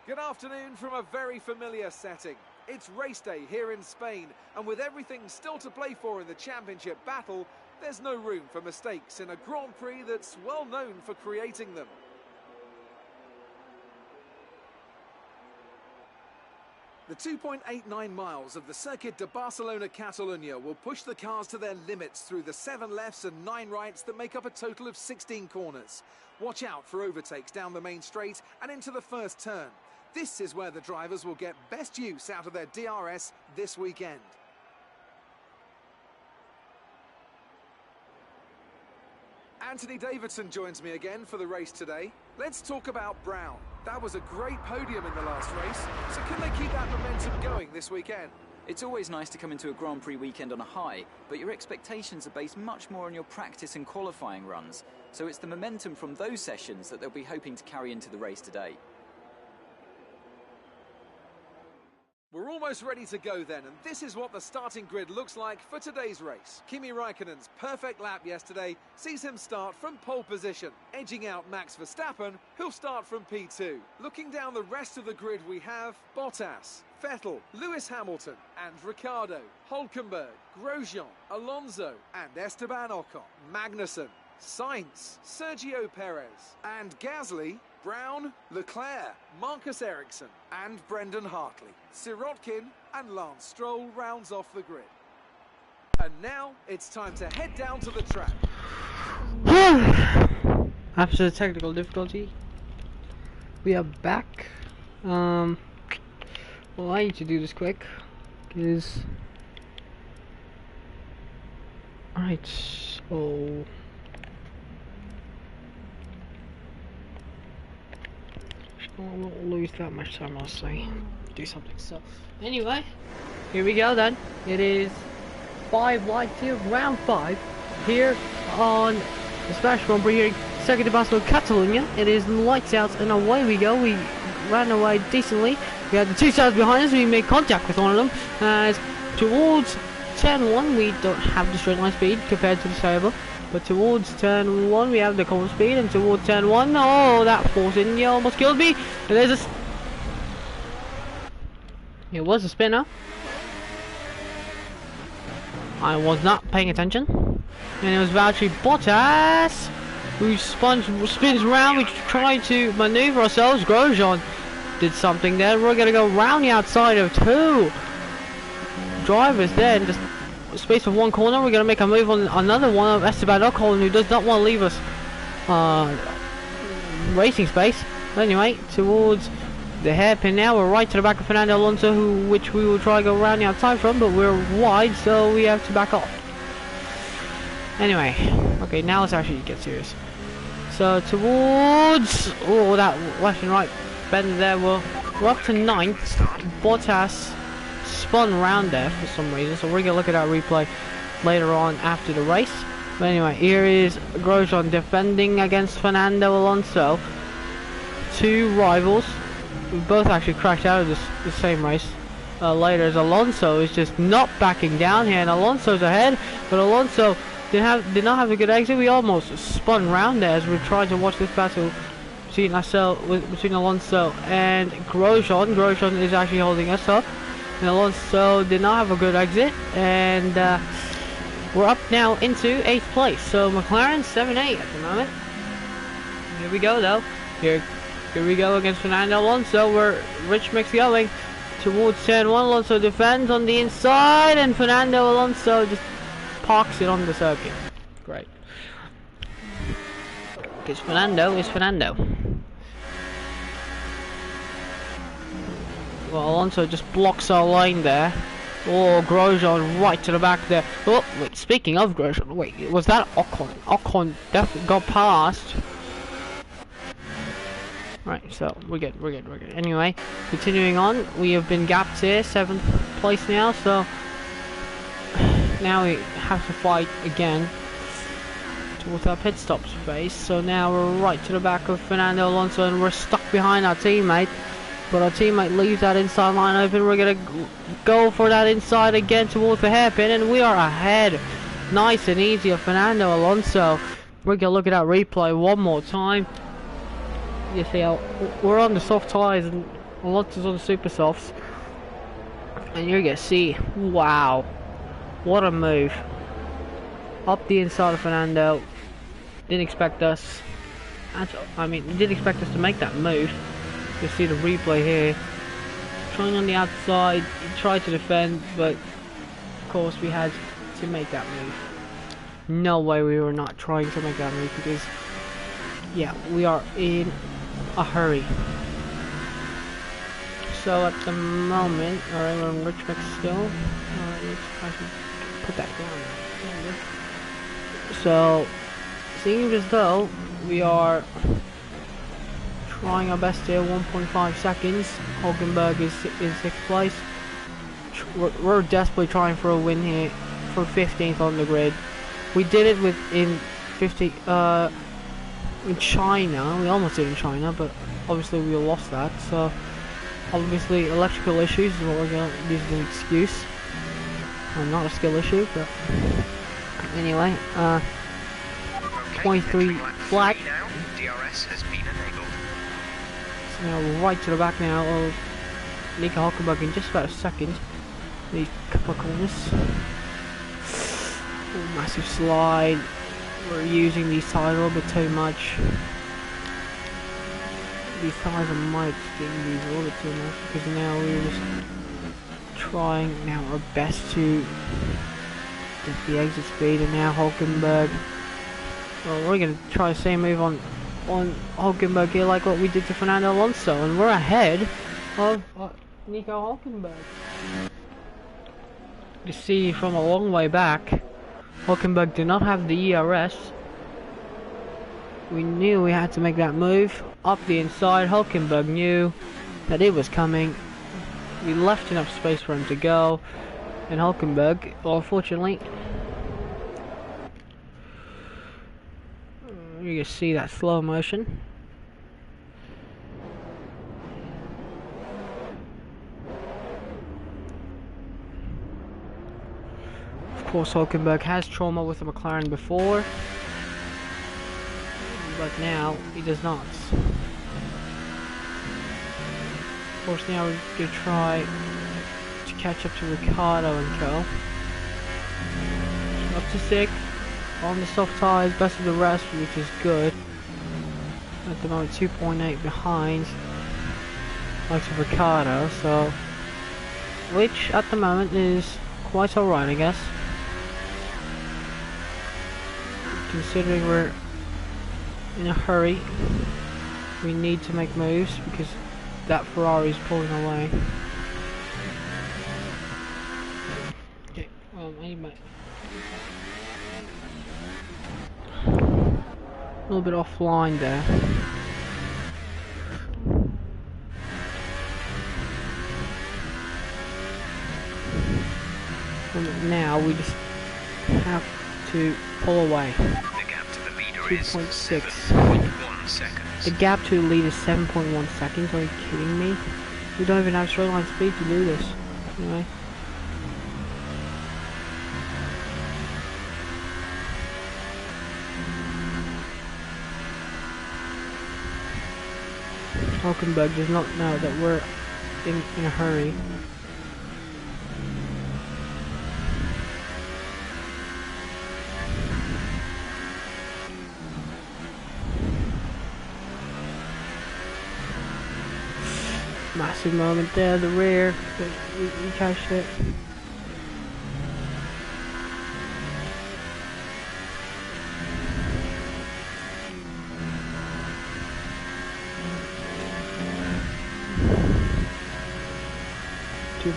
Good afternoon from a very familiar setting. It's race day here in Spain, and with everything still to play for in the championship battle, there's no room for mistakes in a Grand Prix that's well known for creating them. The 2.89 miles of the Circuit de Barcelona-Catalunya will push the cars to their limits through the 7 lefts and 9 rights that make up a total of 16 corners. Watch out for overtakes down the main straight and into the first turn. This is where the drivers will get best use out of their DRS this weekend. Anthony Davidson joins me again for the race today. Let's talk about Brown. That was a great podium in the last race, so can they keep that momentum going this weekend? It's always nice to come into a Grand Prix weekend on a high, but your expectations are based much more on your practice and qualifying runs, so it's the momentum from those sessions that they'll be hoping to carry into the race today. We're almost ready to go then, and this is what the starting grid looks like for today's race. Kimi Raikkonen's perfect lap yesterday sees him start from pole position, edging out Max Verstappen, who'll start from P2. Looking down the rest of the grid, we have Bottas, Vettel, Lewis Hamilton and Ricciardo, Hülkenberg, Grosjean, Alonso and Esteban Ocon, Magnussen, Sainz, Sergio Perez and Gasly, Brown, Leclerc, Marcus Ericsson and Brendan Hartley. Sirotkin and Lance Stroll rounds off the grid. And now it's time to head down to the track. After the technical difficulty, we are back. Well, I need to do this quick because alright, so I won't lose that much time, I'll say. Do something. So anyway, here we go then. It is 5 wide field, round 5 here on the Spanish Grand Prix here, Circuit de Barcelona-Catalunya. It is lights out and away we go. We ran away decently. We had the 2 cars behind us. We made contact with one of them. As towards turn 1, we don't have the straight line speed compared to the Sabre. But towards turn 1 we have the common speed, and towards turn 1, oh, that Force India almost killed me. And there's a... It was a spinner. I was not paying attention. And it was Valtteri Bottas who spins around. We try to maneuver ourselves. Grosjean did something there. We're going to go round the outside of 2 drivers there in just a space of 1 corner. We're going to make a move on another one of Esteban Ocon, who does not want to leave us racing space. But anyway, towards the hairpin now, we're right to the back of Fernando Alonso, which we will try to go around the outside from, but we're wide, so we have to back off. Anyway, okay, now let's actually get serious. So towards, oh, that left and right bend there, we're up to 9th. Bottas spun around there for some reason, so we're gonna look at that replay later on after the race. But anyway, here is Grosjean defending against Fernando Alonso. 2 rivals. We both actually crashed out of the same race later, as Alonso is just not backing down here, and Alonso's ahead, but Alonso did not have a good exit. We almost spun round there as we tried to watch this battle between Alonso and Grosjean. Grosjean is actually holding us up, and Alonso did not have a good exit, and we're up now into 8th place. So McLaren 7-8 at the moment. Here we go though. Here we go against Fernando Alonso, where Rich Mix going towards turn 1. Alonso defends on the inside, and Fernando Alonso just parks it on the circuit. Great. Because Fernando is Fernando. Well, Alonso just blocks our lane there. Oh, Grosjean right to the back there. Oh, wait, speaking of Grosjean, wait, was that Ocon? Ocon definitely got past. Right, so we're good. Anyway, continuing on, we have been gapped here, 7th place now, so now we have to fight again towards our pit stop space. So now we're right to the back of Fernando Alonso, and we're stuck behind our teammate, but our teammate leaves that inside line open. We're gonna go for that inside again towards the hairpin, and we are ahead, nice and easy, of Fernando Alonso. We're gonna look at that replay one more time. You see how we're on the soft tyres, and Lots of the super softs. And you're gonna see, wow, what a move. Up the inside of Fernando. Didn't expect us. Didn't expect us to make that move. You see the replay here. Trying on the outside, he tried to defend, but of course we had to make that move. No way we were not trying to make that move because, yeah, we are in a hurry. So at the moment, alright, we're on Richmond still. Alright, let's actually put that down. So, seems as though we are trying our best here. 1.5 seconds. Hulkenberg is in 6th place. We're desperately trying for a win here for 15th on the grid. We did it in China. We almost did in China, but obviously we lost that. So obviously electrical issues is what we're going to use as an excuse. Well, not a skill issue, but anyway. 23 flat. DRS has been enabled. So now right to the back now of Nico Hulkenberg in just about a second. These couple of corners. Oh, massive slide. We're using these tyres a little bit too much. These tyres are might getting these a little bit too much because now we're just trying now our best to get the exit speed, and now Hulkenberg. Well, we're gonna try the same move on Hulkenberg here, like what we did to Fernando Alonso, and we're ahead of Nico Hulkenberg. You see from a long way back, Hulkenberg did not have the ERS. We knew we had to make that move up the inside. Hulkenberg knew that it was coming. We left enough space for him to go, and Hulkenberg, well, unfortunately, you can see that slow motion. Of course, Hulkenberg has trauma with the McLaren before, but now he does not. Of course, now we're going to try to catch up to Ricciardo and co. Up to 6th. On the soft tyres, best of the rest, which is good. At the moment, 2.8 behind, likes of Ricciardo, so which at the moment is quite alright, I guess. Considering we're in a hurry, we need to make moves because that Ferrari is pulling away. Okay, well, anyway. A little bit offline there. And now we just have to pull away. The gap to the leader is 2.6. 7.1 seconds. The gap to the lead is 7.1 seconds. Are you kidding me? We don't even have straight line speed to do this. Anyway. Hulkenberg does not know that we're in a hurry. Massive moment there, the rear, but we catched it.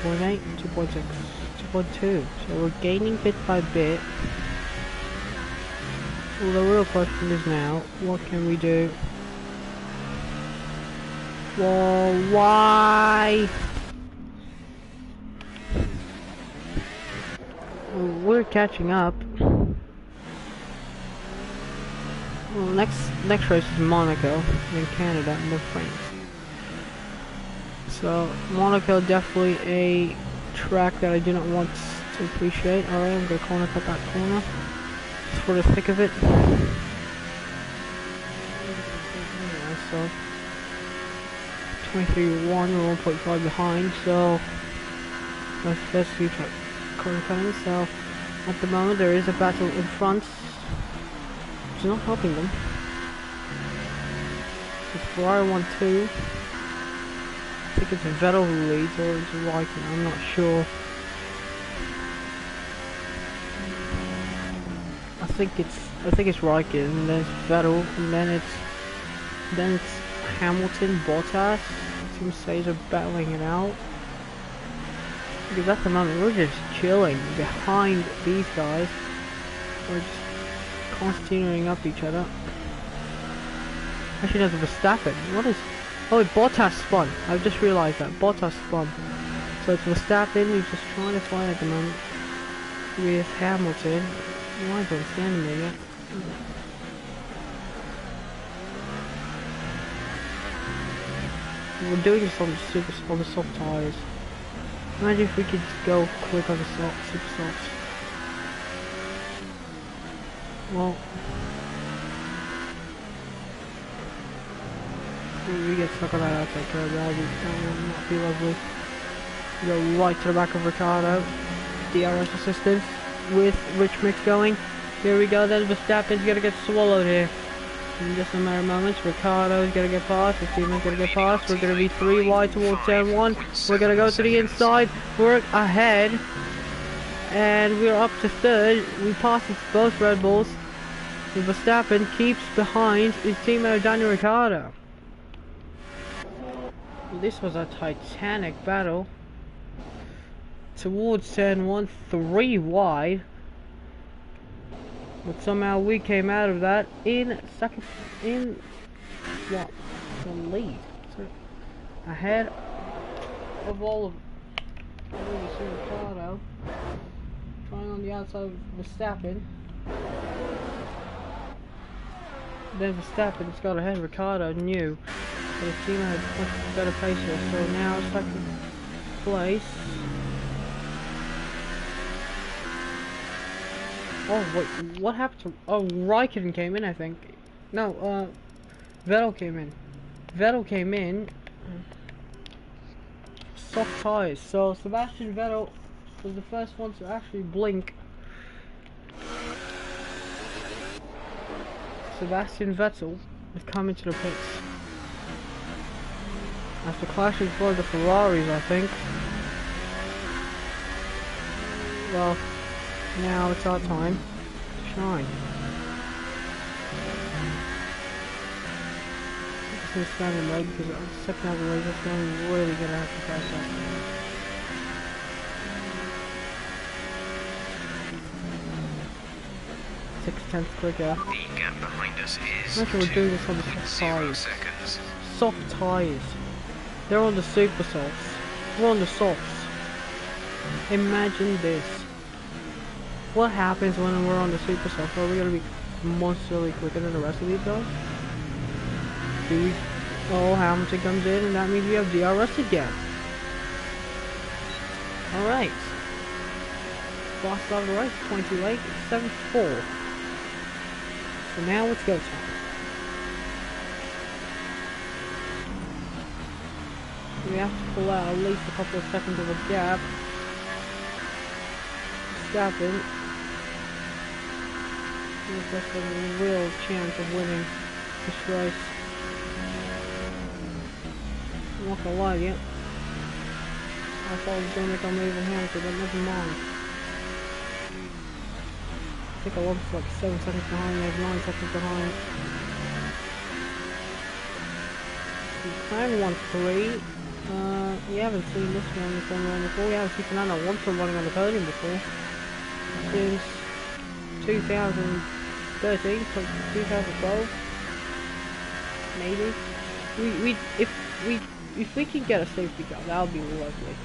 .8, 2.6, 2.2. So we're gaining bit by bit. Well, the real question is now, what can we do? Well, why? We're catching up. Well, next race is Monaco in Canada and then France. So Monaco definitely a track that I do not want to appreciate. Alright, I'm gonna corner cut that corner. Just for the thick of it. So 23-1, we're 1.5 behind, so let's see coming. So at the moment there is a battle in front. It's not helping them. It's Ferrari 1-2. I think it's Vettel who leads, or it's Raikkonen, I'm not sure. I think it's Raikkonen, and then it's Vettel, and then it's Hamilton, Bottas. Two says are battling it out. Because at the moment we're just chilling behind these guys. We're just constantly up each other. Actually, there's a Verstappen. What is? Oh, Bottas spun. I've just realised that Bottas spun. So it's Verstappen who's just trying to fight at the moment with Hamilton. Why is he standing there yet? We're doing this on the soft tires. Imagine if we could go quick on the super softs. Well, we get stuck on that outside curb. That would not be lovely. We go right to the back of Ricciardo. DRS assistance with Rich Mix going. Here we go. Then Verstappen's gonna get swallowed here. In just a matter of moments, Ricciardo's gonna get past, his teammate's gonna get past, we're gonna be 3 wide towards turn 1, we're gonna go to the inside, we're ahead, and we're up to 3rd, we passed both Red Bulls, and Verstappen keeps behind his teammate Daniel Ricciardo. This was a titanic battle, towards turn 1, 3 wide. But somehow we came out of that in second, in what? The lead. So ahead of all of Ricciardo. Trying on the outside of Verstappen. Then Verstappen's got ahead of Ricciardo, new. But his team had a much better pace here, so now second place. Oh wait, what happened to... Oh, Raikkonen came in, I think. No, Vettel came in. Vettel came in. Soft tires. So Sebastian Vettel was the first one to actually blink. Sebastian Vettel has come into the pits. After clashing for the Ferraris, I think. Well... Now it's our time to shine. Just gonna stand in mode because the second half of the race is going really gonna have to catch up. 6/10 quicker. The gap behind us is Imagine we're doing this on the soft tires. seconds. Soft tires. They're on the super softs. We're on the softs. Imagine this. What happens when we're on the super soft? Are we gonna be monsterly quicker than the rest of these guys? Oh, Hamilton comes in, and that means we have DRS again. Alright. Fast start of the race, 28, 7-4. So now it's go time. We have to pull out at least a couple of seconds of a gap. Verstappen gives us a real chance of winning this race. I'm not gonna lie to you. I thought I was gonna make a move in Hamilton, but never mind. I think I was like 7 seconds behind, maybe 9 seconds behind. McLaren 1-3. We haven't seen this one in the Formula 1 before. We haven't seen Fernando Alonso running on the podium before. Since 2013, 2012. Maybe. If we can get a safety car, that would be lovely.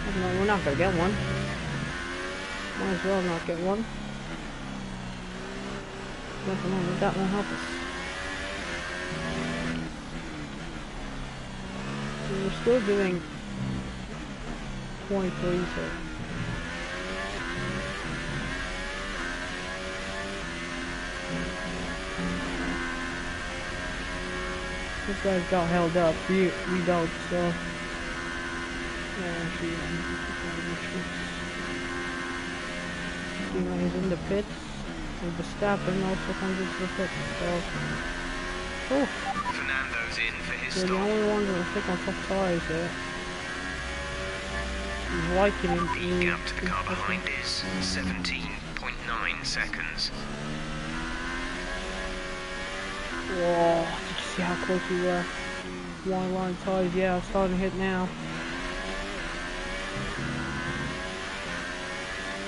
I don't know, we're not gonna get one. Might as well not get one. Nothing wrong with that, won't help us. We're still doing 23, so This guy's got held up. We don't, so. Yeah, he's in the pits. And Verstappen also comes into the pits. So. Oh. Fernando's in for his We're the stop. only ones that are thick on soft tires here. Liking him. The gap to the car behind is 17.9 seconds. Whoa, did you see how close we were? White line tires, yeah, I'm starting to hit now.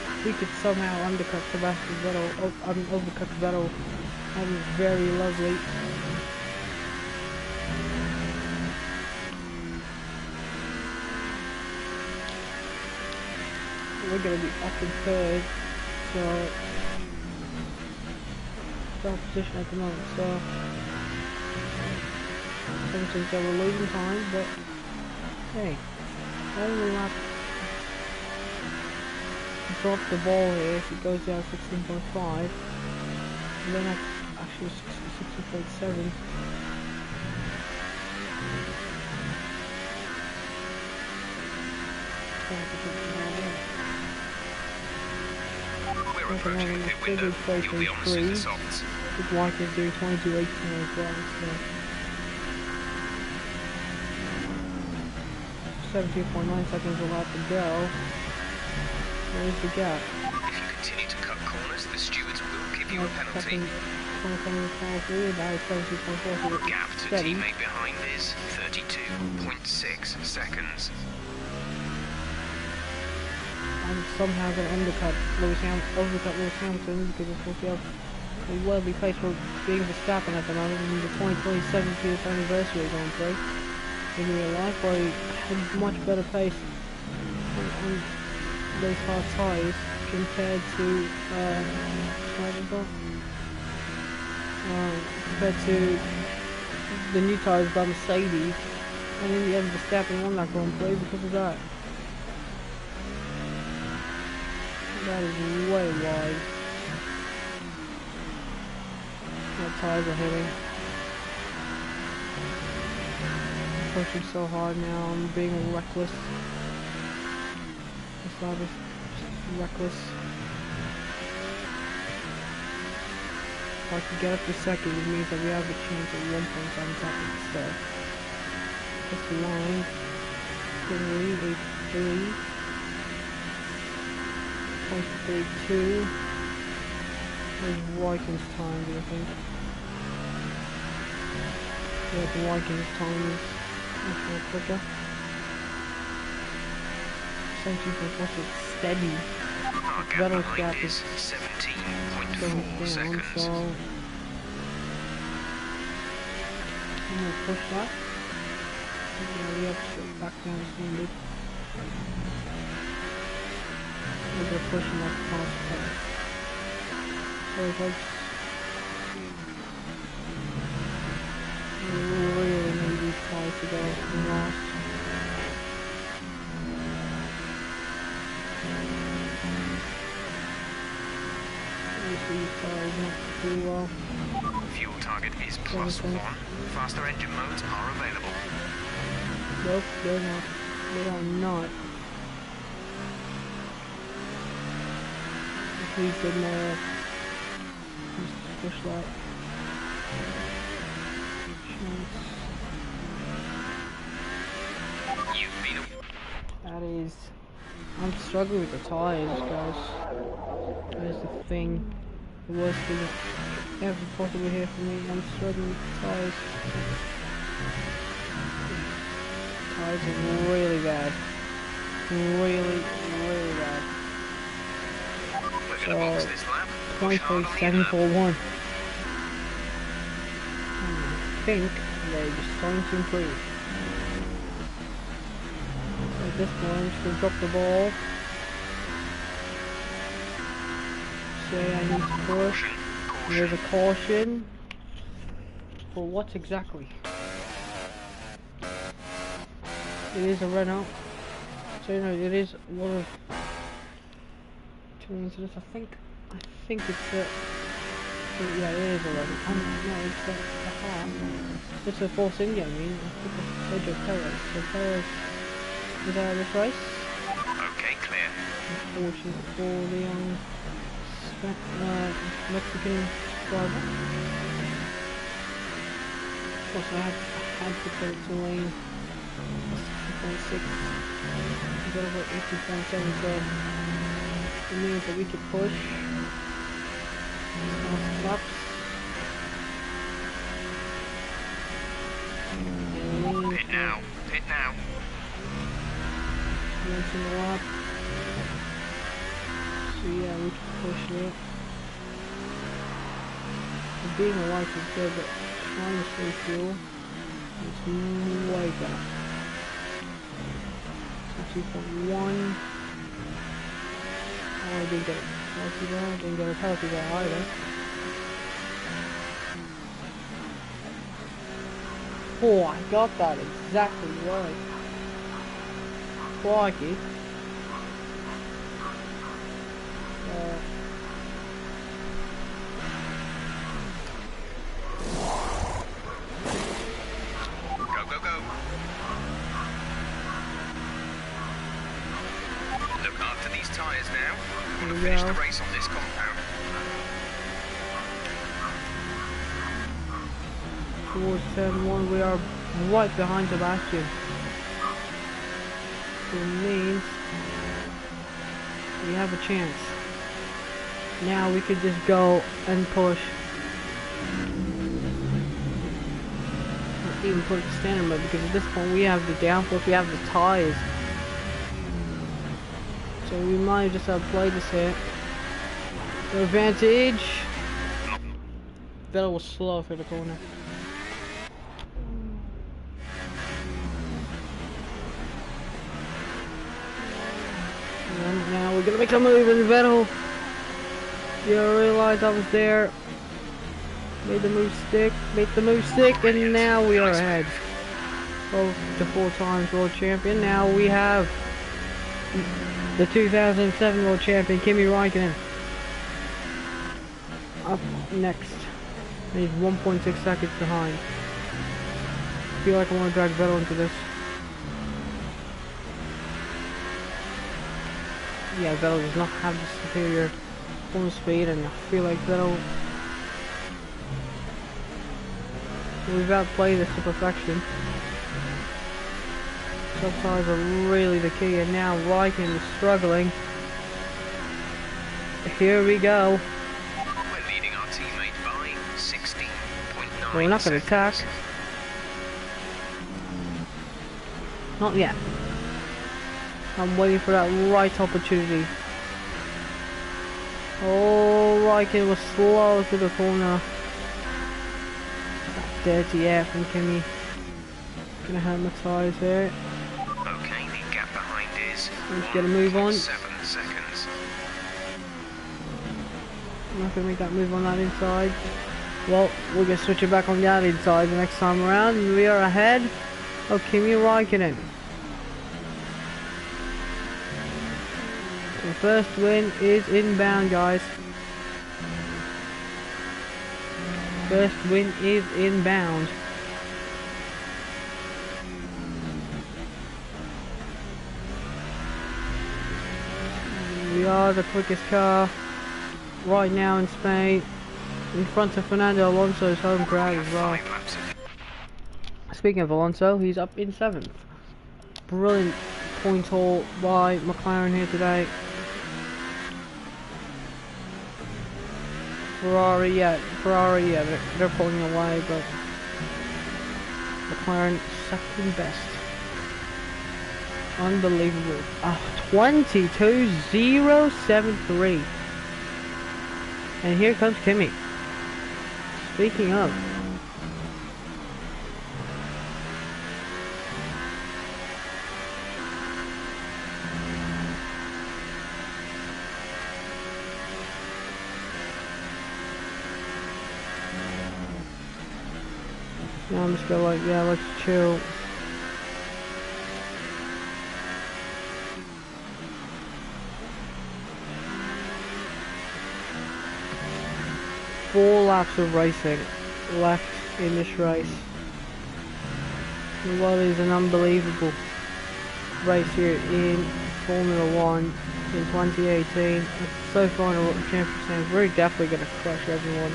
If we could somehow undercut Sebastian Vettel, overcut Vettel, that'd be very lovely. We're gonna be up in third, so top position at the moment, so everything's that we're losing time, but hey, only lap drop the ball here if it goes down 16.5, and then actually 16.7. We're approaching the pit window. You'll be on the super softs. Looks like he's doing 22.18 as well, so 17.9 seconds will have to go. Where's the gap? If you continue to cut corners, the stewards will give you a penalty. Gap to teammate behind is 32.6 seconds. I'm somehow going to undercut Lewis Hamilton because of course we have a worldly place for being Verstappen at the moment in the 2027 anniversary of Grand Prix in real life, where he had much better pace on those hard tyres compared to the new tyres by Mercedes, and in the end Verstappen won that Grand Prix because of that. That is way wide. My tires are hitting. I'm pushing so hard now, I'm being reckless. This lap is just reckless. If I can get up to second, it means that we have a chance at 1.7 seconds instead. That's the line. 3, 0.32. Where's Wyken's time, do you think? Yeah, the Wyken's time is much more quicker. 17.4, it's steady. Vettel's gap is 17.4 seconds. So I'm gonna push that. Yeah, we have to go back down slowly. We're pushing that past that. So it's like we really need these cars to go last. These cars not too well. Fuel target is +1. Faster engine modes are available. Nope, they're not. They are not. Please get more. Just push that. You've been That is. I'm struggling with the tires, guys. There's the thing. The worst thing that ever possibly here for me. I'm struggling with the tires. Tires are really bad. Really bad. So, 23.741. I think they're just trying to improve. So at this point, I'm just going to drop the ball. Say I need to push. There's a caution. For what exactly? It is a Renault. So you know, it is one of two incidents. I think it's Yeah, it is 11. Oh no, it's a half. It's a force in game, I mean. I think it's Perez. So Perez is out of this race. Okay, clear. Unfortunate for the Mexican driver. Of course, I had to put it to lane 60.6. We got about 80.7, so it means that we could push. Laps. Pit now. Pit now. Once in the lap. So yeah, we can push it. Being a white is good, but trying to save fuel is way better. So 2.1. Oh, I didn't get it. Healthy there, didn't get a healthy there either. Oh, I got that exactly right. Crikey. Go, go, go. Look after these tyres now. We want to finish the race on this compound. Towards turn 1, we are right behind Sebastian. So it means we have a chance. Now we could just go and push. Not even put the standard mode, because at this point we have the downforce, we have the tires. So we might just play this here. The advantage. Vettel was slow for the corner. And now we're gonna make a move in Vettel. You realize I was there. Made the move stick, and now we are ahead of the 4 times world champion. Now we have the 2007 world champion, Kimi Räikkönen, up next. And he's 1.6 seconds behind. I feel like I want to drag Vettel into this. Yeah, Vettel does not have the superior corner speed, and I feel like Vettel, we've outplayed this to perfection. Soft tires are really the key, and now Räikkönen is struggling. Here we go. We're leading our teammate by 16.9. We're not going to attack. Not yet. I'm waiting for that right opportunity. Oh, Räikkönen was slow to the corner. That dirty air from Kimi. Gonna hurt my tires here. Okay, the gap behind is Let's get a move on. 7 seconds. I'm not gonna make that move on that inside. Well, we're gonna switch it back on that inside the next time around. We are ahead of Kimi Räikkönen. The first win is inbound, guys. First win is inbound. We are the quickest car right now in Spain, in front of Fernando Alonso's home crowd as well. Speaking of Alonso, he's up in 7th. Brilliant point haul by McLaren here today. Ferrari, yeah, they're pulling away, but McLaren second best. Unbelievable. 22.073. And here comes Kimi. Speaking of, now I'm just gonna like, yeah, let's chill. 4 laps of racing left in this race. What is an unbelievable race here in Formula 1 in 2018. So far in the championship, we're definitely going to crush everyone.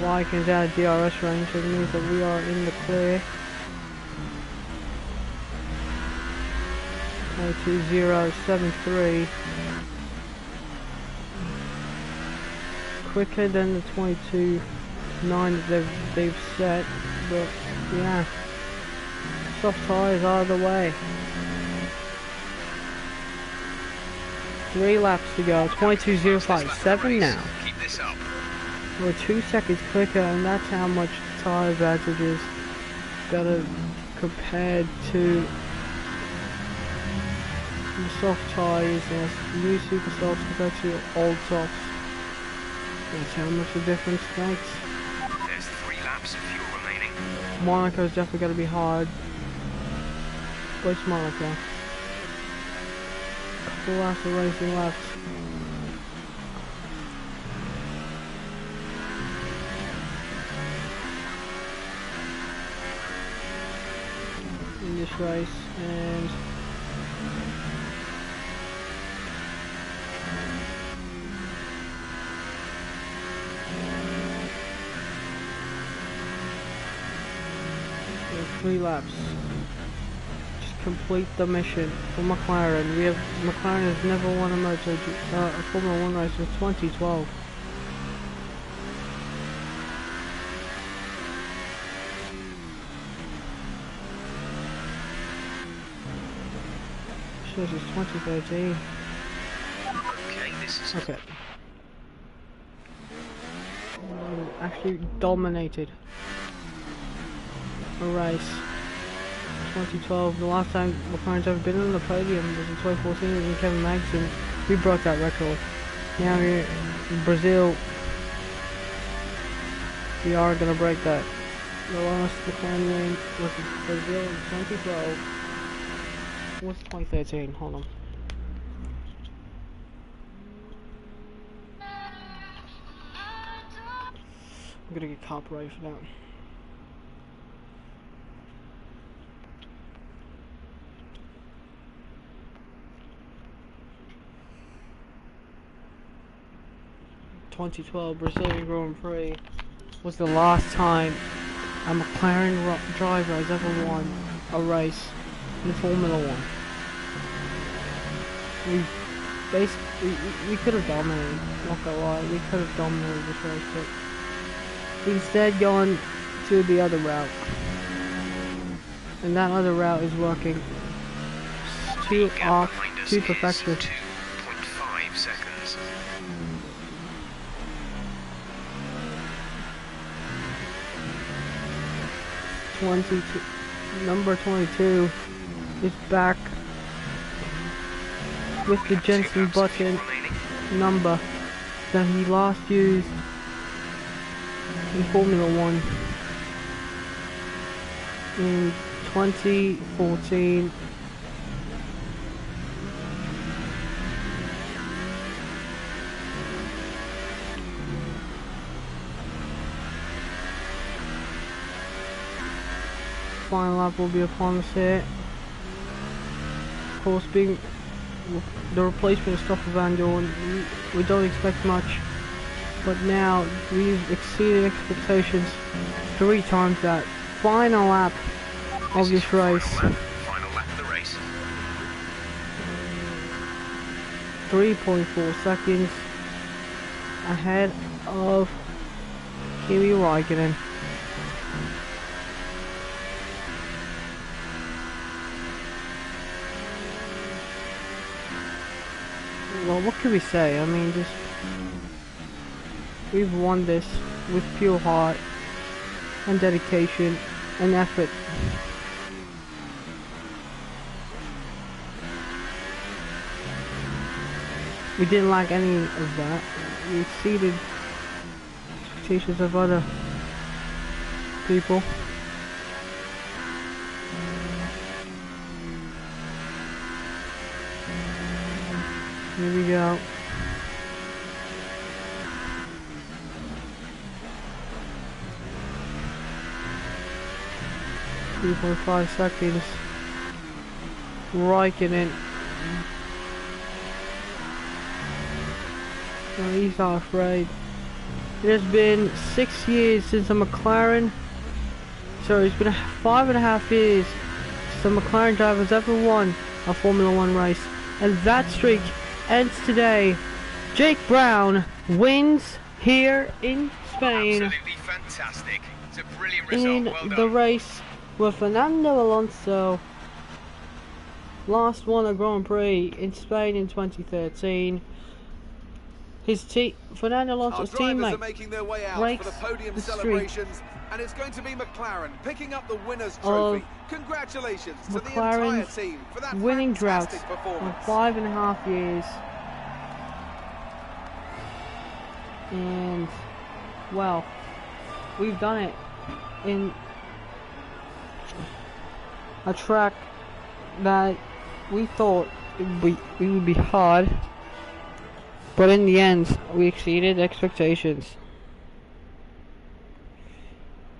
Vikings out of DRS range, so it means that we are in the clear. 22.073. Quicker than the 22.9 that they've set, but yeah. Soft tyres are the way. 3 laps to go. 22.057 now. Keep this up. We're 2 seconds quicker, and that's how much tyre advantage is better compared to the soft tyres, new super softs compared to old softs. That's how much the difference makes. There's 3 laps of fuel remaining. Monaco's definitely going to be hard. Where's Monaco? Couple laps of racing left. In this race, and we have 3 laps. Just complete the mission for McLaren. McLaren has never won a Formula 1 race since 2012. This is 2013. Okay, this is Okay. Actually dominated a race. 2012, the last time McLaren's ever been on the podium was in 2014 with Kevin Magnussen. We broke that record. Now here in Brazil, we are going to break that. The last McLaren win was in Brazil in 2012. What's 2013? Hold on. I'm gonna get copyright for that. ...2012 Brazilian Grand Prix was the last time a McLaren driver has ever won a race in Formula 1. We could have dominated, not gonna lie, we could have dominated this race, but we instead gone to the other route. And that other route is working to perfection. 2.5 seconds. Number 22 is back with the Jensen Button number that he last used in Formula 1 in 2014. Final lap will be upon us here. Of course, being the replacement of Stoffel Van Dorn, we don't expect much, but now we've exceeded expectations 3 times that. Final lap of this race. Final lap of the race. 3.4 seconds ahead of Kimi Räikkönen. Well, what can we say? I mean, just we've won this with pure heart and dedication and effort. We didn't lack any of that. We exceeded expectations of other people. Here we go. 3.5 seconds. Raikkonen. Oh, he's not afraid. It has been 6 years since a McLaren. So it's been 5.5 years since a McLaren driver has ever won a Formula 1 race. And that streak ends today. Jake Brown wins here in Spain. Absolutely fantastic. It's a brilliant result. In Well done. the race where Fernando Alonso last won a Grand Prix in Spain in 2013. His Fernando Alonso's teammate are making their way out breaks for the podium the streak celebrations, and it's going to be McLaren picking up the winner's trophy. Congratulations to the entire McLaren's team for that winning drought fantastic for performance. 5.5 years. And, well, we've done it in a track that we thought it would be hard, but in the end we exceeded expectations.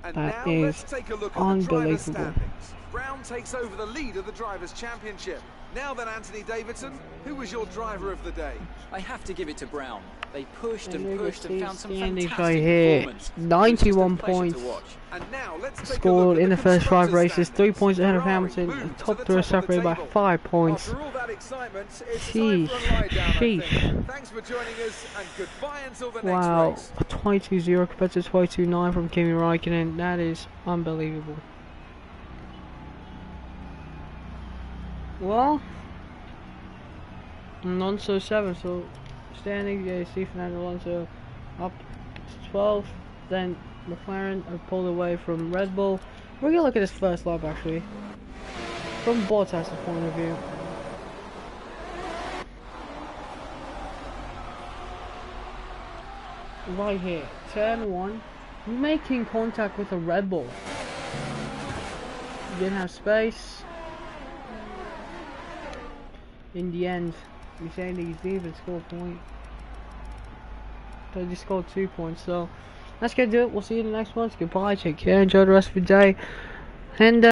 And That now is let's take a look at the drivers' unbelievable. standings. Brown takes over the lead of the Drivers' Championship. Now then, Anthony Davidson, who was your driver of the day? I have to give it to Brown. They pushed and And pushed and found some standings fantastic right here. performance. It was just a 91 pleasure to points. watch. And now let's take a Scored look at in the first 5 constructors' races, 3 standings. points ahead of Ferrari Hamilton, moved and to top the 3 top of the separated by table. 5 points. After all that excitement, it's Sheesh. time for a lie down, I think. Sheesh. Thanks for joining us, and goodbye until the Wow, next race. a 22-0 compared to 22-9 from Kimi Raikkonen. That is unbelievable. Well, Alonso 7, so standing, you see Fernando Alonso up to 12, then McLaren have pulled away from Red Bull. We're gonna look at this first lap actually, from Bottas' point of view. Right here, turn 1, making contact with a Red Bull. Didn't have space. In the end, Mercedes didn't even score a point. They just scored 2 points, so that's gonna do it. We'll see you in the next one. Goodbye, take care, enjoy the rest of your day, and